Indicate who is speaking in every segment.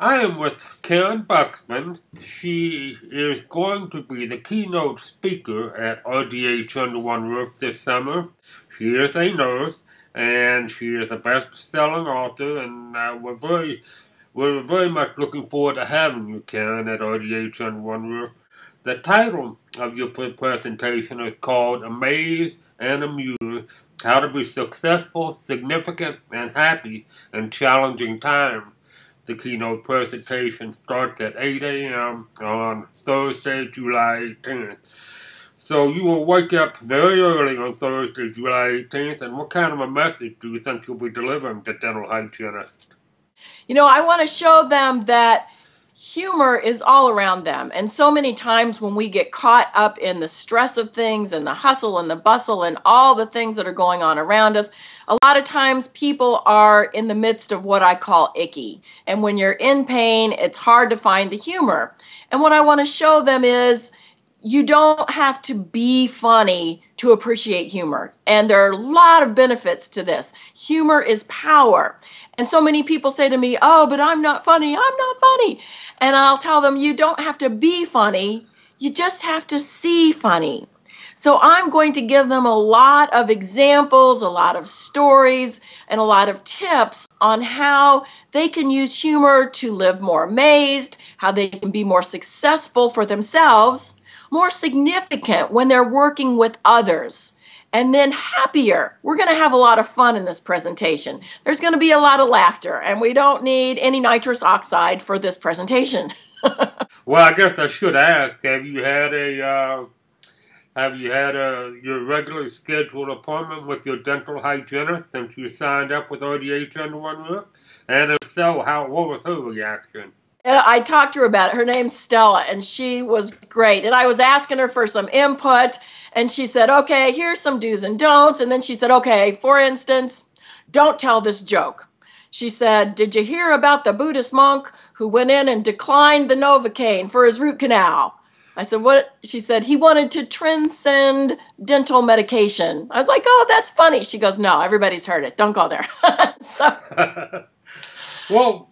Speaker 1: I am with Karyn Buxman. She is going to be the keynote speaker at RDH Under One Roof this summer. She is a nurse, and she is a best-selling author, and we're very much looking forward to having you, Karyn, at RDH Under One Roof. The title of your presentation is called Amaze and Amuse: How to Be Successful, Significant, and Happy in Challenging Times. The keynote presentation starts at 8 a.m. on Thursday, July 18th. So you will wake up very early on Thursday, July 18th, and what kind of a message do you think you'll be delivering to dental hygienists?
Speaker 2: You know, I want to show them that humor is all around them. And so many times when we get caught up in the stress of things and the hustle and the bustle and all the things that are going on around us, a lot of times people are in the midst of what I call icky. And when you're in pain, it's hard to find the humor. And what I want to show them is you don't have to be funny to appreciate humor. And there are a lot of benefits to this. Humor is power. And so many people say to me, oh, but I'm not funny. I'm not funny. And I'll tell them, you don't have to be funny. You just have to see funny. So I'm going to give them a lot of examples, a lot of stories, and a lot of tips on how they can use humor to live more amazed, how they can be more successful for themselves, more significant when they're working with others, and then happier. We're going to have a lot of fun in this presentation. There's going to be a lot of laughter, and we don't need any nitrous oxide for this presentation.
Speaker 1: Well, I guess I should ask, have you had your regularly scheduled appointment with your dental hygienist since you signed up with RDH Under One Roof? And if so, what was her reaction?
Speaker 2: I talked to her about it. Her name's Stella, and she was great. And I was asking her for some input, and she said, okay, here's some do's and don'ts. And then she said, okay, for instance, don't tell this joke. She said, did you hear about the Buddhist monk who went in and declined the Novocaine for his root canal? I said, what? She said, he wanted to transcend dental medication. I was like, oh, that's funny. She goes, no, everybody's heard it. Don't go there.
Speaker 1: Well,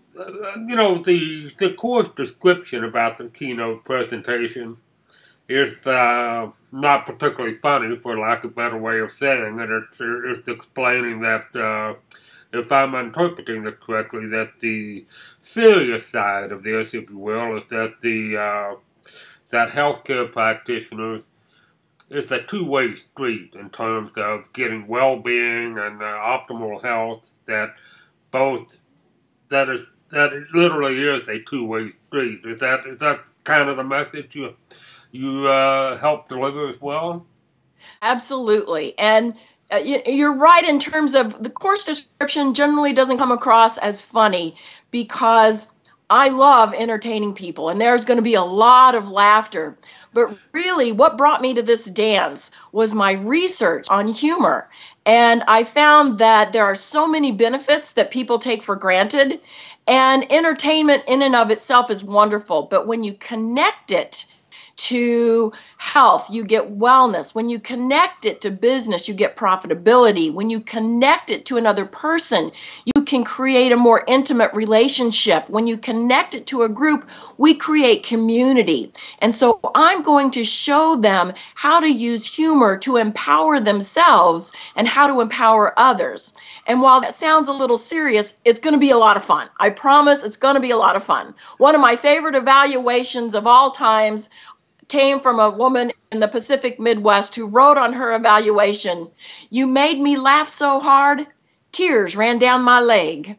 Speaker 1: you know, the course description about the keynote presentation is not particularly funny, for lack of a better way of saying it. It's explaining that, if I'm interpreting it correctly, that the serious side of this, if you will, is that that healthcare practitioners, it's a two-way street in terms of getting well-being and optimal health. That it literally is a two-way street. Is that kind of the message you help deliver as well?
Speaker 2: Absolutely. And you're right in terms of the course description generally doesn't come across as funny because I love entertaining people, and there's going to be a lot of laughter. But really, what brought me to this dance was my research on humor. And I found that there are so many benefits that people take for granted. And entertainment in and of itself is wonderful. But when you connect it to health, you get wellness. When you connect it to business, you get profitability. When you connect it to another person, you can create a more intimate relationship. When you connect it to a group, we create community. And so I'm going to show them how to use humor to empower themselves and how to empower others. And while that sounds a little serious, it's going to be a lot of fun. I promise it's going to be a lot of fun. One of my favorite evaluations of all times came from a woman in the Pacific Midwest who wrote on her evaluation, "You made me laugh so hard, tears ran down my leg."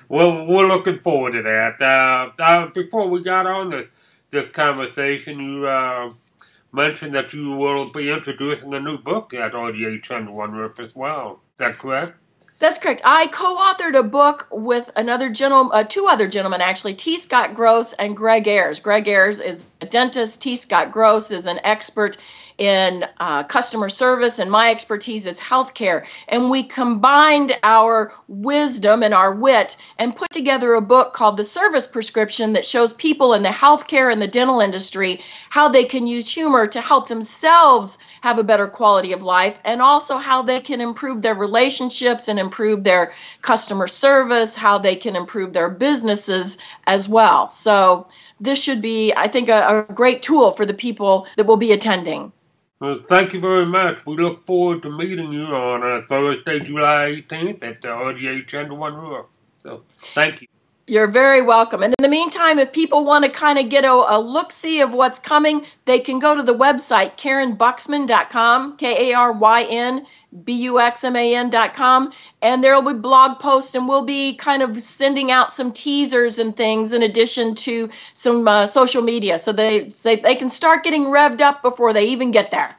Speaker 1: Well, we're looking forward to that. Before we got on the conversation, you mentioned that you will be introducing a new book at RDH Under One Roof as well. Is that correct?
Speaker 2: That's correct. I co-authored a book with another gentleman, two other gentlemen actually, T. Scott Gross and Greg Ayers. Greg Ayers is a dentist. T. Scott Gross is an expert in customer service, and my expertise is healthcare. And we combined our wisdom and our wit and put together a book called The Service Prescription that shows people in the healthcare and the dental industry how they can use humor to help themselves have a better quality of life, and also how they can improve their relationships and improve their customer service, how they can improve their businesses as well. So this should be, I think, a great tool for the people that will be attending.
Speaker 1: Well, thank you very much. We look forward to meeting you on Thursday, July 18th at the RDH Under One Roof. So, thank you.
Speaker 2: You're very welcome. And in the meantime, if people want to kind of get a look-see of what's coming, they can go to the website, KarynBuxman.com, KarynBuxman.com, and there will be blog posts, and we'll be kind of sending out some teasers and things in addition to some social media, so they can start getting revved up before they even get there.